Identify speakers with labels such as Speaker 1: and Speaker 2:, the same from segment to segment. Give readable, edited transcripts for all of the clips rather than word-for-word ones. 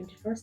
Speaker 1: 21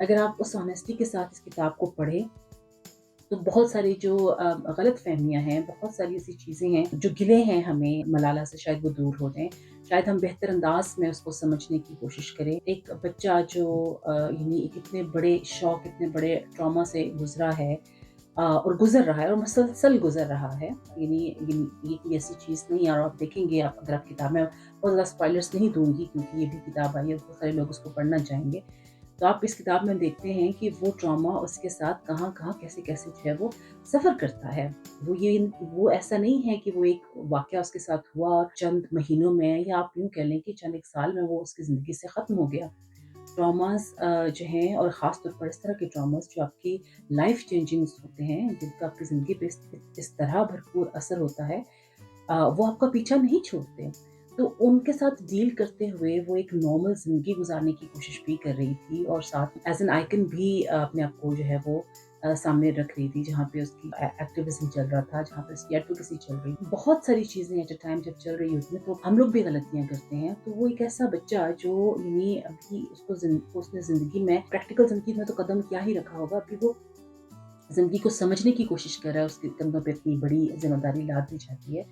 Speaker 1: اگر آپ اس آنیسٹی کے ساتھ اس کتاب کو پڑھیں تو بہت ساری جو غلط فہمیاں ہیں، بہت ساری ایسی چیزیں ہیں جو گلے ہیں ہمیں ملالہ سے، شاید وہ دور ہو جائیں، شاید ہم بہتر انداز میں اس کو سمجھنے کی کوشش کریں۔ ایک بچہ جو یعنی ایک اتنے بڑے شوق، اتنے بڑے ٹراما سے گزرا ہے اور گزر رہا ہے اور مسلسل گزر رہا ہے، یعنی یہ کوئی ایسی چیز نہیں ہے، اور آپ دیکھیں گے اگر آپ کتاب میں بہت زیادہ اسپوائلرس نہیں دوں گی کیونکہ یہ بھی کتاب آئی ہے، بہت سارے لوگ اس کو پڑھنا چاہیں گے، تو آپ اس کتاب میں دیکھتے ہیں کہ وہ ٹراما اس کے ساتھ کہاں کہاں کیسے کیسے جو ہے وہ سفر کرتا ہے۔ وہ ایسا نہیں ہے کہ وہ ایک واقعہ اس کے ساتھ ہوا اور چند مہینوں میں، یا آپ یوں کہہ لیں کہ چند ایک سال میں وہ اس کی زندگی سے ختم ہو گیا۔ ٹراماز جو ہیں، اور خاص طور پر اس طرح کے ٹراماز جو آپ کی لائف چینجنگ ہوتے ہیں، جن کا آپ کی زندگی پہ اس طرح بھرپور اثر ہوتا ہے، وہ آپ کا پیچھا نہیں چھوڑتے۔ تو ان کے ساتھ ڈیل کرتے ہوئے وہ ایک نارمل زندگی گزارنے کی کوشش بھی کر رہی تھی، اور ساتھ ایز این آئیکن بھی اپنے آپ کو جو ہے وہ سامنے رکھ رہی تھی، جہاں پہ اس کی ایکٹیویزم چل رہا تھا، جہاں پہ اس کی ایڈوکیسی چل رہی تھی، بہت ساری چیزیں ایٹ اے ٹائم جب چل رہی ہوتی ہیں تو ہم لوگ بھی غلطیاں کرتے ہیں۔ تو وہ ایک ایسا بچہ جو یعنی ابھی اس نے زندگی میں پریکٹیکل زندگی میں تو قدم کیا ہی رکھا ہوگا، ابھی وہ زندگی کو سمجھنے کی کوشش کر رہا ہے، اس کے کندھوں پہ اتنی بڑی ذمہ داری لاد دی جاتی ہے،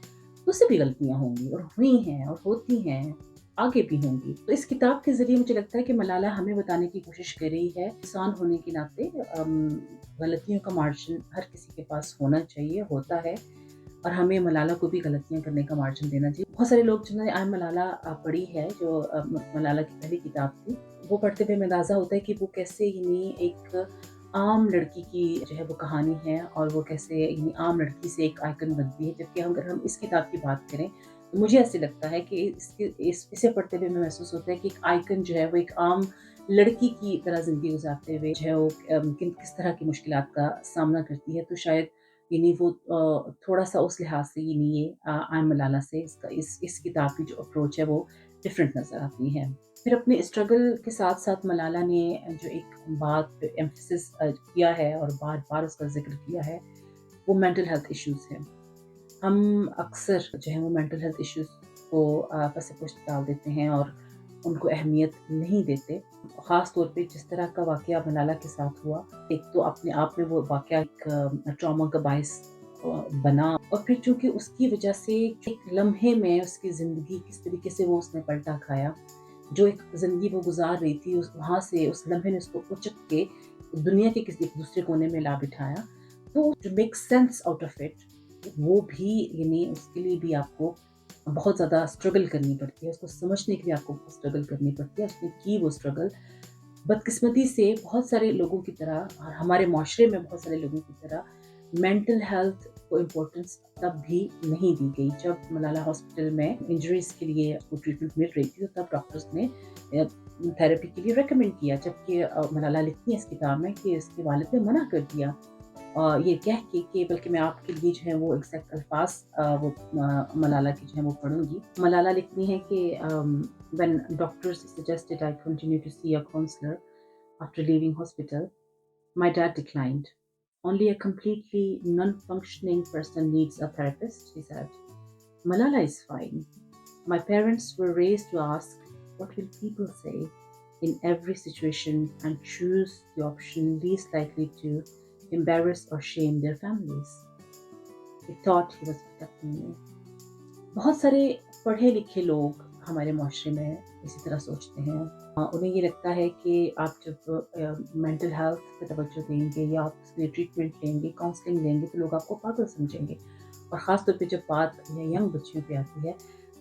Speaker 1: تو اس سے بھی غلطیاں ہوں گی اور ہوئی ہیں اور ہوتی ہیں، آگے بھی ہوں گی۔ تو اس کتاب کے ذریعے مجھے لگتا ہے کہ ملالہ ہمیں بتانے کی کوشش کر رہی ہے، انسان ہونے کے ناطے غلطیوں کا مارجن ہر کسی کے پاس ہونا چاہیے، ہوتا ہے، اور ہمیں ملالہ کو بھی غلطیاں کرنے کا مارجن دینا چاہیے۔ بہت سارے لوگ جنہوں نے آئی ملالہ پڑھی ہے، جو ملالہ کی پہلی کتاب تھی، وہ پڑھتے ہوئے ہمیں اندازہ ہوتا ہے کہ وہ کیسے یعنی ایک عام لڑکی کی جو ہے وہ کہانی ہے، اور وہ کیسے یعنی عام لڑکی سے ایک آئیکن بنتی ہے، جبکہ اگر ہم اس کتاب کی بات کریں تو مجھے ایسے لگتا ہے کہ اسے پڑھتے ہوئے ہمیں محسوس ہوتا ہے کہ ایک آئیکن جو ہے وہ ایک عام لڑکی کی طرح زندگی گزارتے ہوئے جو ہے وہ کس طرح کی مشکلات کا سامنا کرتی ہے، تو شاید یعنی وہ تھوڑا سا اس لحاظ سے یعنی یہ آئین ملالہ سے اس کتاب کی جو اپروچ ہے وہ ڈفرینٹ نظر آتی ہے۔ پھر اپنے اسٹرگل کے ساتھ ساتھ ملالہ نے جو ایک بات پہ ایمفیسس کیا ہے اور بار بار اس کا ذکر کیا ہے، وہ مینٹل ہیلتھ ایشوز ہیں۔ ہم اکثر جو ہے وہ مینٹل ہیلتھ ایشوز کو پس پشت ڈال دیتے ہیں اور ان کو اہمیت نہیں دیتے، خاص طور پہ جس طرح کا واقعہ ملالہ کے ساتھ ہوا۔ ایک تو اپنے آپ میں وہ واقعہ ایک ٹراما کا باعث بنا، اور پھر چونکہ اس کی وجہ سے ایک لمحے میں اس کی زندگی کس طریقے سے وہ اس نے پلٹا کھایا، جو ایک زندگی وہ گزار رہی تھی، وہاں سے اس لمحے نے اس کو اچک کے دنیا کے کسی ایک دوسرے کونے میں لا بٹھایا۔ تو جو make sense out of it, وہ بھی یعنی اس کے لیے بھی آپ کو بہت زیادہ اسٹرگل کرنی پڑتی ہے، اس کو سمجھنے کے لیے آپ کو بہت اسٹرگل کرنی پڑتی ہے۔ اس نے کی وہ اسٹرگل بدقسمتی سے بہت سارے لوگوں کی طرح، اور ہمارے معاشرے میں بہت سارے لوگوں کی طرح مینٹل ہیلتھ کو امپورٹنس تب بھی نہیں دی گئی۔ جب ملالہ ہاسپٹل میں انجریز کے لیے اس کو ٹریٹمنٹ مل رہی تھی، تو تب ڈاکٹرز نے تھراپی کے لیے ریکمینڈ کیا، جبکہ ملالہ لکھتی ہے اس کتاب میں کہ اس کے والد نے منع کر دیا، یہ کہہ کے کہ بلکہ میں آپ کے لیے جو ہے وہ ایگزیکٹ الفاظ وہ ملالہ کی جو ہے وہ پڑھوں گی۔ ملالہ لکھتی ہیں کہ when doctors suggested I continue to see a counselor after leaving hospital, my dad declined. Only a completely non-functioning person needs a therapist, he said. Malala is fine. My parents were raised to ask, what will people say in every situation, and choose the option least likely to embarrass or shame their families. He thought he was protecting me. بہت سارے پڑھے لکھے لوگ ہمارے معاشرے میں اسی طرح سوچتے ہیں، انہیں یہ لگتا ہے کہ آپ جب مینٹل ہیلتھ پہ توجہ دیں گے یا آپ اس کے لیے ٹریٹمنٹ لیں گے، کاؤنسلنگ لیں گے، تو لوگ آپ کو پاگل سمجھیں گے، اور خاص طور پہ جب بات ینگ بچیوں پہ آتی ہے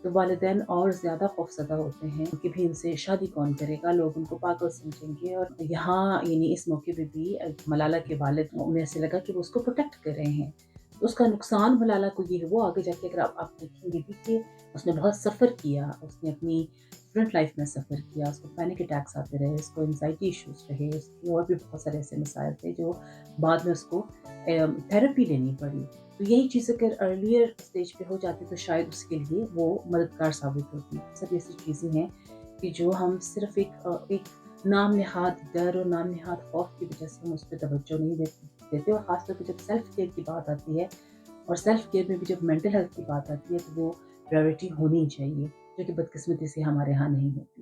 Speaker 1: تو والدین اور زیادہ خوفزدہ ہوتے ہیں کہ بھی ان سے شادی کون کرے گا، لوگ ان کو پاگل سمجھیں گے۔ اور یہاں یعنی اس موقع پہ بھی ملالہ کے والد، انہیں ایسے لگا کہ وہ اس کو پروٹیکٹ کر رہے ہیں، تو اس کا نقصان ملالہ کو یہ ہے، وہ آگے جا کے اگر آپ دیکھیں گے بھی کہ اس نے بہت سفر کیا، اس نے اپنی اسٹوڈنٹ لائف میں سفر کیا، اس کو پینک اٹیکس آتے رہے، اس کو انزائٹی ایشوز رہے، اس کی اور بھی بہت سارے ایسے مسائل تھے جو بعد میں اس کو تھراپی لینی پڑی۔ تو یہی چیز اگر ارلیئر اسٹیج پہ ہو جاتی تو شاید اس کے لیے وہ مددگار ثابت ہوتی۔ سب ایسی چیزیں ہیں کہ جو ہم صرف ایک نام نہاد ڈر اور نام نہاد خوف کی وجہ سے ہم اس پہ توجہ نہیں دیتے، اور خاص طور پہ جب سیلف کیئر کی بات آتی ہے، اور سیلف کیئر میں بھی جب مینٹل ہیلتھ کی بات آتی ہے تو وہ پرائیورٹی ہونی چاہیے، جو کہ بدقسمتی سے ہمارے ہاں نہیں ہوتی۔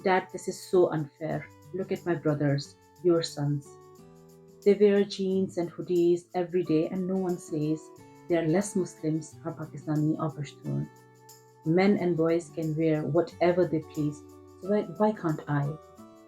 Speaker 1: Dad, this is so unfair. Look at my brothers, your sons. They wear jeans and hoodies every day, and no one says they are less Muslims or Pakistani or Pashtun. Men and boys can wear whatever they please. So why can't I?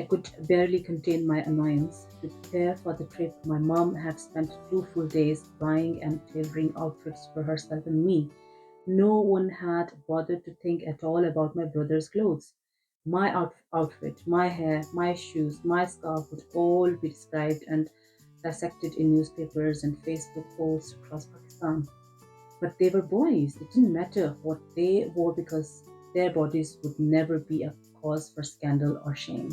Speaker 1: I could barely contain my annoyance. To prepare for the trip, my mom had spent 2 full days buying and tailoring outfits for herself and me. No one had bothered to think at all about my brother's clothes. My outfit, my hair, my shoes, my scarf would all be described and dissected in newspapers and Facebook posts across Pakistan. But they were boys. It didn't matter what they wore because their bodies would never be a cause for scandal or shame.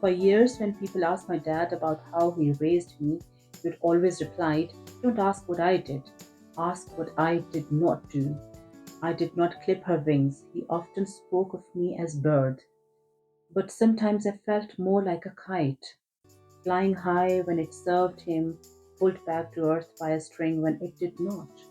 Speaker 1: "For years when people asked my dad about how he raised me, he would always replied, 'Don't ask what I did, ask what I did not do. I did not clip her wings. He often spoke of me as bird, but sometimes I felt more like a kite, flying high when it served him, pulled back to earth by a string when it did not.'"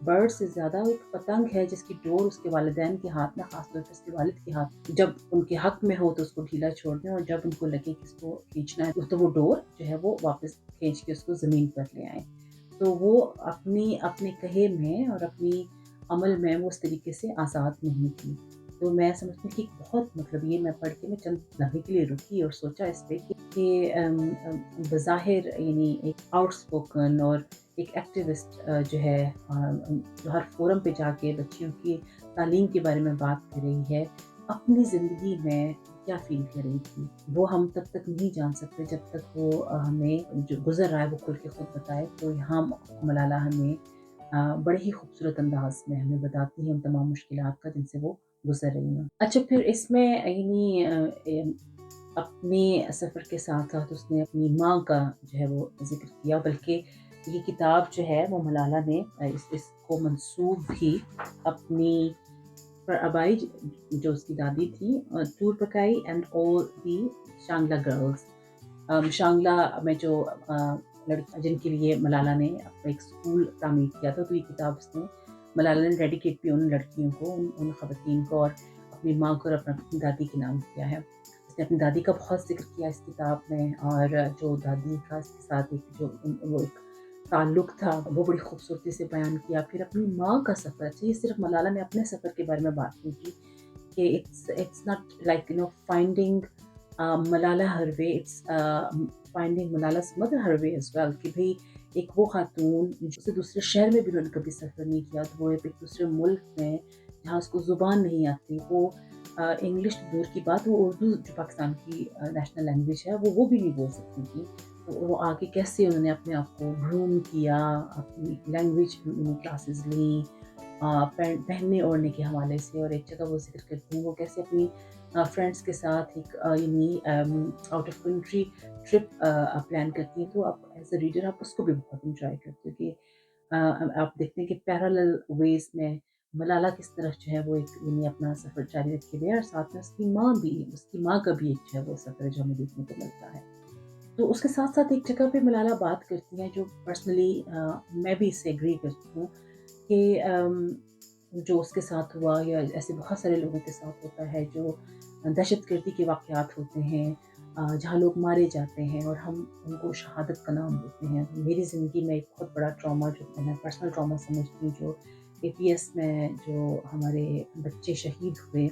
Speaker 1: Bird سے زیادہ وہ ایک پتنگ ہے جس کی ڈور اس کے والدین کے ہاتھ میں، خاص طور پہ اس کے والد کے ہاتھ، جب ان کے حق میں ہو تو اس کو ڈھیلا چھوڑ دیں، اور جب ان کو لگے کہ اس کو کھینچنا ہے تو وہ ڈور جو ہے وہ واپس کھینچ کے اس کو زمین پر لے آئیں۔ تو وہ اپنے کہے میں اور اپنی عمل میں وہ اس طریقے سے آزاد نہیں تھی۔ تو میں سمجھتی ہوں کہ بہت مطلب یہ میں پڑھ کے میں چند لمحے کے لیے رکی اور سوچا اس پہ کہ بظاہر یعنی ایک آؤٹ اسپوکن اور ایک ایکٹیوسٹ جو ہے جو ہر فورم پہ جا کے بچیوں کی تعلیم کے بارے میں بات کر رہی ہے، اپنی زندگی میں کیا فیل کر رہی تھی وہ ہم تب تک نہیں جان سکتے جب تک وہ ہمیں جو گزر رہا ہے وہ کھل کے خود بتائے۔ تو یہاں ملالہ ہمیں بڑے ہی خوبصورت انداز میں ہمیں بتاتی ہیں ان تمام مشکلات کا جن سے وہ گزر رہی ہیں۔ اچھا پھر اس میں یعنی اپنے سفر کے ساتھ ساتھ اس نے اپنی ماں کا جو ہے وہ ذکر کیا، بلکہ یہ کتاب جو ہے وہ ملالہ نے اس کو منسوب بھی اپنی آبائی جو اس کی دادی تھی، ٹور پکائی and all the Shangla girls, Shangla میں جو لڑکی جن کے لیے ملالہ نے اپنا ایک اسکول تعمیر کیا تھا، تو یہ کتاب اس نے ملالہ نے ڈیڈیکیٹ بھی ان لڑکیوں کو، ان خواتین کو اور اپنی ماں کو اور اپنی دادی کے نام کیا ہے۔ اس نے اپنی دادی کا بہت ذکر کیا اس کتاب میں، اور جو دادی کا اس کے ساتھ ایک وہ ایک تعلق تھا وہ بڑی خوبصورتی سے بیان کیا۔ پھر اپنی ماں کا سفر، یہ صرف ملالہ نے اپنے سفر کے بارے میں بات نہیں کی کہ it's not like finding Malala ہروے، it's finding ملالہ's mother ہروے as well، کہ بھئی ایک وہ خاتون جسے دوسرے شہر میں بھی انہوں نے کبھی سفر نہیں کیا، تو وہ ایک دوسرے ملک میں جہاں اس کو زبان نہیں آتی، وہ انگلش دور کی بات، وہ اردو جو پاکستان کی نیشنل لینگویج ہے وہ بھی نہیں بول سکتی تھی، تو وہ آگے کیسے انہوں نے اپنے آپ کو گروم کیا، اپنی لینگویج کلاسز لیں پہننے اوڑھنے کے حوالے سے، اور ایک جگہ وہ ذکر کرتی ہیں وہ کیسے اپنی فرینڈس کے ساتھ ایک یعنی out of country trip plan کرتی ہیں۔ تو آپ ایز اے ریڈر آپ اس کو بھی بہت انجوائے کرتے ہو کہ آپ دیکھتے ہیں کہ پیرالل ویز میں ملالہ کس طرح جو ہے وہ ایک یعنی اپنا سفر جاری رکھے ہوئے ہے، اور ساتھ میں اس کی ماں کا بھی ایک جو ہے وہ سفر ہے جو ہمیں دیکھنے کو ملتا ہے۔ تو اس کے ساتھ ساتھ ایک جگہ پہ ملالہ بات کرتی ہیں جو پرسنلی میں بھی اس سے ایگری کرتی ہوں کہ جو اس کے ساتھ ہوا یا ایسے بہت سارے لوگوں کے ساتھ ہوتا ہے جو دہشت گردی کے واقعات ہوتے ہیں، جہاں لوگ مارے جاتے ہیں اور ہم ان کو شہادت کا نام دیتے ہیں۔ میری زندگی میں ایک بہت بڑا ٹراما جو میں پرسنل ٹراما سمجھتی ہوں، جو APS میں جو ہمارے بچے شہید ہوئے،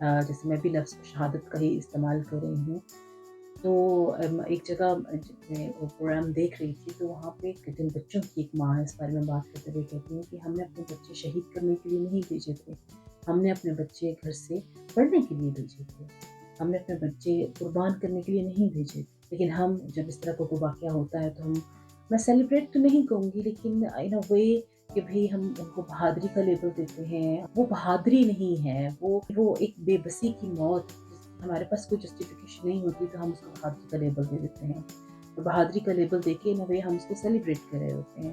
Speaker 1: جیسے میں بھی لفظ شہادت کا ہی استعمال کر رہی ہوں، تو ایک جگہ میں وہ پروگرام دیکھ رہی تھی، تو وہاں پہ جن بچوں کی ایک ماں اس بارے میں بات کرتے ہوئے کہتی ہیں کہ ہم نے اپنے بچے شہید کرنے کے لیے نہیں بھیجے تھے، ہم نے اپنے بچے گھر سے پڑھنے کے لیے بھیجے تھے، ہم نے اپنے بچے قربان کرنے کے لیے نہیں بھیجے تھے، لیکن ہم جب اس طرح کا کوئی واقعہ ہوتا ہے تو میں سیلیبریٹ تو نہیں کہوں گی، لیکن ان اے وے کہ بھئی ہم ان کو بہادری کا لیبل دیتے ہیں، وہ بہادری نہیں ہے، وہ ایک بے بسی کی موت، ہمارے پاس کوئی جسٹیفیکیشن نہیں ہوتی تو ہم اس کو بہادری کا لیبل دے دیتے ہیں، تو بہادری کا لیبل دے کے نوے ہم اس کو سیلیبریٹ کر رہے ہوتے ہیں۔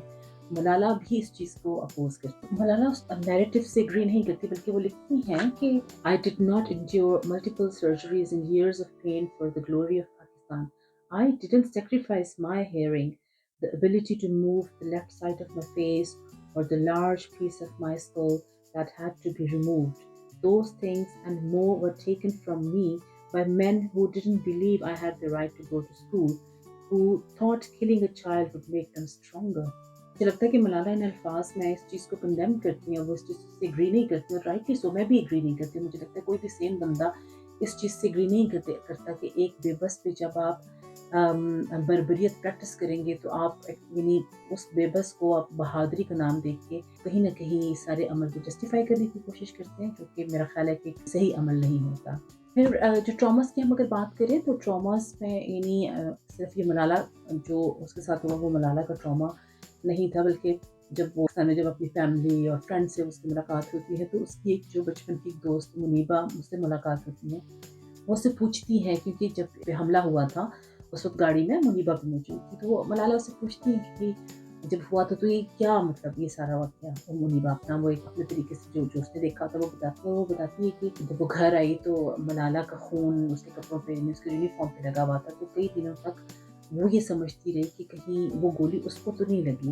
Speaker 1: ملالہ بھی اس چیز کو اپوز کرتی ہے، ملالہ اس نیریٹو سے اگری نہیں کرتی، بلکہ وہ لکھتی ہیں کہ I did not endure multiple surgeries and years of pain for the glory of Pakistan. I didn't sacrifice my hearing, the ability to move the left side of my face, or the large piece of my skull that had to be removed. Those things and more were taken from me by men who didn't believe I had the right to go to school, who thought killing a child would make them stronger. مجھے لگتا ہے کہ ملالہ ان الفاظ میں اس چیز کو condemn کرتی ہیں، وہ اس چیز سے اگری نہیں کرتی، اور رائٹلی سو، میں بھی اگری نہیں کرتی۔ مجھے لگتا ہے کوئی بھی سیم بندہ اس چیز سے اگری نہیں کرتا کہ ایک بے بس پہ جب آپ بربریت پریکٹس کریں گے تو آپ یعنی اس بے بس کو آپ بہادری کا نام دیکھ کے کہیں نہ کہیں سارے عمل کو جسٹیفائی کرنے کی کوشش کرتے ہیں، جو کہ میرا خیال ہے کہ صحیح عمل نہیں ہوتا۔ پھر جو ٹراماز کی ہم اگر بات کریں تو ٹراماز میں یعنی صرف یہ ملالہ جو اس کے ساتھ ہوا وہ ملالہ کا ٹراما نہیں تھا، بلکہ جب اپنی فیملی اور فرینڈ سے اس کی ملاقات ہوتی ہے تو اس کی ایک جو بچپن کی دوست منیبہ مجھ سے ملاقات ہوتی ہے، وہ اس سے پوچھتی ہے، کیونکہ جب حملہ ہوا تھا اس وقت گاڑی میں منیبہ بھی موجود تھی، تو وہ ملالہ اس سے پوچھتی ہے کہ جب ہوا تو یہ کیا مطلب یہ سارا واقعہ، منیبہ اپنا وہ ایک اپنے طریقے سے جو اس نے دیکھا تھا وہ بتاتی ہے کہ جب وہ گھر آئی تو ملالہ کا خون اس کے کپڑوں پہ، اس کے یونیفارم پہ لگا ہوا تھا، تو کئی دنوں تک وہ یہ سمجھتی رہی کہ کہیں وہ گولی اس کو تو نہیں لگی،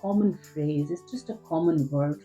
Speaker 1: common phrase it's just a common word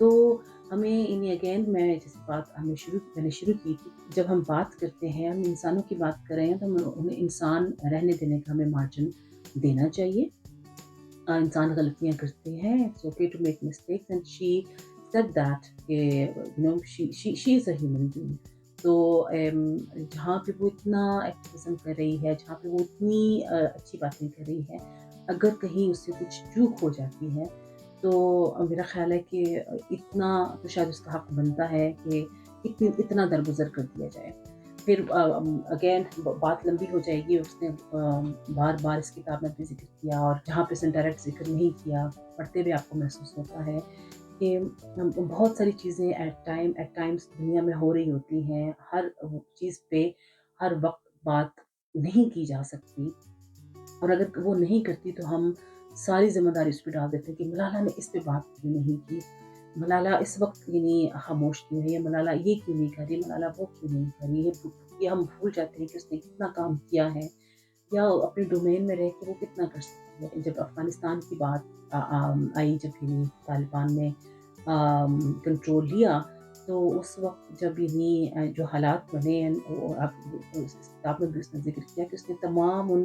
Speaker 1: تو ہمیں یعنی اگین میں جیسے بات میں نے شروع کی تھی، جب ہم بات کرتے ہیں، ہم انسانوں کی بات کر رہے ہیں، تو ہمیں انہیں انسان رہنے دینے کا ہمیں مارجن دینا چاہیے۔ انسان غلطیاں کرتے ہیں، it's okay to make mistakes and she said that کہ she is a human being. تو جہاں پہ وہ اتنا ایکٹیویزم کر رہی ہے، جہاں پہ وہ اتنی اچھی باتیں کر رہی ہے، اگر کہیں اس سے کچھ چوک ہو جاتی ہے تو میرا خیال ہے کہ اتنا تو شاید اس کا حق بنتا ہے کہ اتنا درگزر کر دیا جائے۔ پھر اگین بات لمبی ہو جائے گی، اس نے بار بار اس کتاب میں بھی ذکر کیا، اور جہاں پہ اس نے ڈائریکٹ ذکر نہیں کیا، پڑھتے ہوئے آپ کو محسوس ہوتا ہے کہ بہت ساری چیزیں ایٹ ٹائمس دنیا میں ہو رہی ہوتی ہیں، ہر چیز پہ ہر وقت بات نہیں کی جا سکتی، اور اگر وہ نہیں کرتی تو ہم ساری ذمہ داری اس پہ ڈال دیتے ہیں کہ ملالہ نے اس پہ بات کیوں نہیں کی، ملالہ اس وقت یعنی خاموش کیوں ہے، یا ملالہ یہ کیوں نہیں کر رہی، ملالہ وہ کیوں نہیں کر رہی ہے۔ یہ ہم بھول جاتے ہیں کہ اس نے کتنا کام کیا ہے، یا اپنے ڈومین میں رہ کے وہ کتنا کر سکتی ہے۔ جب افغانستان کی بات آئی، جب یعنی طالبان نے کنٹرول لیا، تو اس وقت جب یعنی جو حالات بنے، اس کتاب میں بھی اس نے ذکر کیا کہ اس نے تمام ان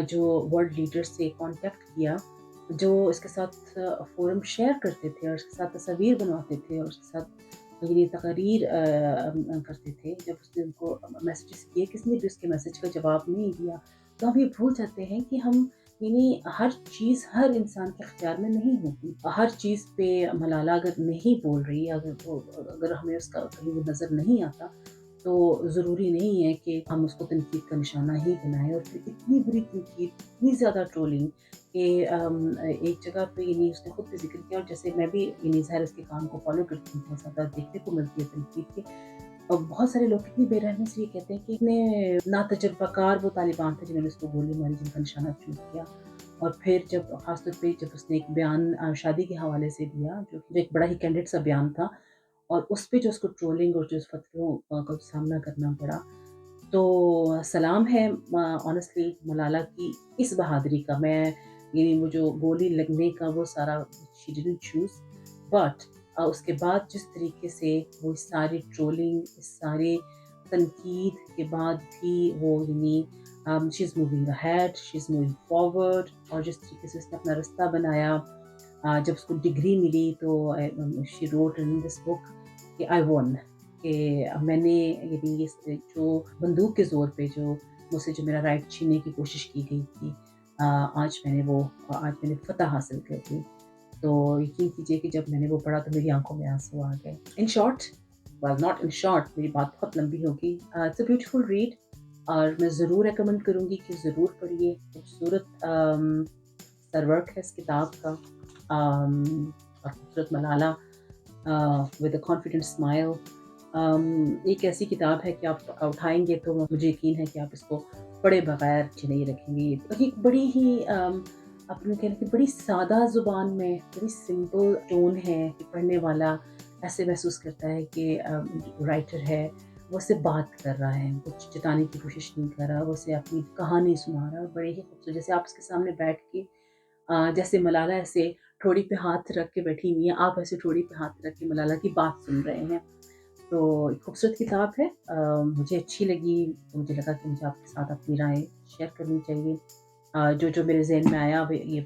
Speaker 1: جو ورلڈ لیڈر سے کانٹیکٹ کیا، جو اس کے ساتھ فورم شیئر کرتے تھے، اور اس کے ساتھ تصاویر بنواتے تھے، اور اس کے ساتھ یعنی تقاریر کرتے تھے۔ جب اس نے ان کو میسیجز کیے، کسی نے بھی اس کے میسیج کا جواب نہیں دیا، تو ہم یہ بھول جاتے ہیں کہ ہم یعنی ہر چیز ہر انسان کے اختیار میں نہیں ہوتی۔ ہر چیز پہ ملالہ اگر نہیں بول رہی، اگر ہمیں اس کا کہیں وہ نظر نہیں آتا، تو ضروری نہیں ہے کہ ہم اس کو تنقید کا نشانہ ہی بنائیں۔ اور پھر اتنی بری تنقید، اتنی زیادہ ٹرولنگ کہ ایک جگہ پہ یعنی اس نے خود بھی ذکر کیا، اور جیسے میں بھی یعنی ظاہر اس کے کام کو فالو کرتی ہوں، بہت زیادہ دیکھنے کو ملتی ہے تنقید کے، اور بہت سارے لوگ کتنی بے رحمی سے یہ کہتے ہیں کہ اتنے ناتجربہ کار وہ طالبان تھے جنہوں نے اس کو گولی ماری، جن کا نشانہ چوک کیا۔ اور پھر جب خاص طور پہ جب اس نے ایک بیان شادی کے حوالے سے دیا، جو ایک بڑا ہی کینڈیڈ سا بیان تھا، اور اس پہ جو اس کو ٹرولنگ اور جو اس فتووں کا سامنا کرنا پڑا، تو سلام ہے آنیسٹلی ملالہ کی اس بہادری کا۔ میں یعنی وہ جو گولی لگنے کا وہ سارا شی ڈیڈنٹ چوز، بٹ اس کے بعد جس طریقے سے وہ اس ساری ٹرولنگ، اس سارے تنقید کے بعد بھی وہ یعنی she is moving ahead, she is moving forward, اور جس طریقے سے اس نے اپنا رستہ بنایا، جب اس کو ڈگری ملی تو شی روٹ ان دس بک کہ آئی ون، کہ میں نے یعنی جو بندوق کے زور پہ جو مجھ سے جو میرا رائٹ چھیننے کی کوشش کی گئی تھی، آج میں نے فتح حاصل کر لی۔ تو یقین کیجیے کہ جب میں نے وہ پڑھا تو میری آنکھوں میں آنسو آ گئے۔ In short, not in short, میری بات بہت لمبی ہوگی، اٹس اے بیوٹیفل ریڈ، اور میں ضرور ریکمینڈ کروں گی کہ ضرور پڑھیے۔ خوبصورت سرورک ہے اس کتاب کا، اور خوبصورت Malala with a confident smile۔ ایک ایسی کتاب ہے کہ آپ اٹھائیں گے تو مجھے یقین ہے کہ آپ اس کو پڑھے بغیر نہیں رکھیں گے۔ ایک بڑی ہی اپنے کہنے کی بڑی سادہ زبان میں، بڑی سمپل ٹون ہے کہ پڑھنے والا ایسے محسوس کرتا ہے کہ رائٹر ہے وہ اسے بات کر رہا ہے، کچھ جتانے کی کوشش نہیں کر رہا، وہ اسے اپنی کہانی سنا رہا ہے، بڑے ہی خوبصورت، جیسے آپ اس کے سامنے بیٹھ کے جیسے ملالہ ایسے ٹھوڑی پہ ہاتھ رکھ کے بیٹھی ہوئی ہیں، آپ ایسے ٹھوڑی پہ ہاتھ رکھ کے ملالہ کی بات سن رہے ہیں۔ تو ایک خوبصورت کتاب ہے، مجھے اچھی لگی، مجھے لگا کہ مجھے آپ کے ساتھ اپنی رائے شیئر کرنی چاہیے۔ جو میرے ذہن میں آیا یہ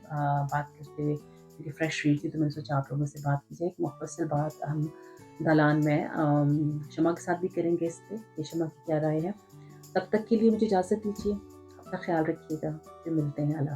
Speaker 1: بات کرتے ہوئے، کیونکہ فریش ریڈ تھی تو میں نے سوچا آپ لوگوں سے بات کی جائے۔ ایک مختصر بات ہم دالان میں شمع کے ساتھ بھی کریں گے اس پہ کہ شمع کی کیا رائے ہے۔ تب تک کے لیے مجھے اجازت دیجیے، اپنا خیال رکھیے گا، پھر ملتے ہیں، اللہ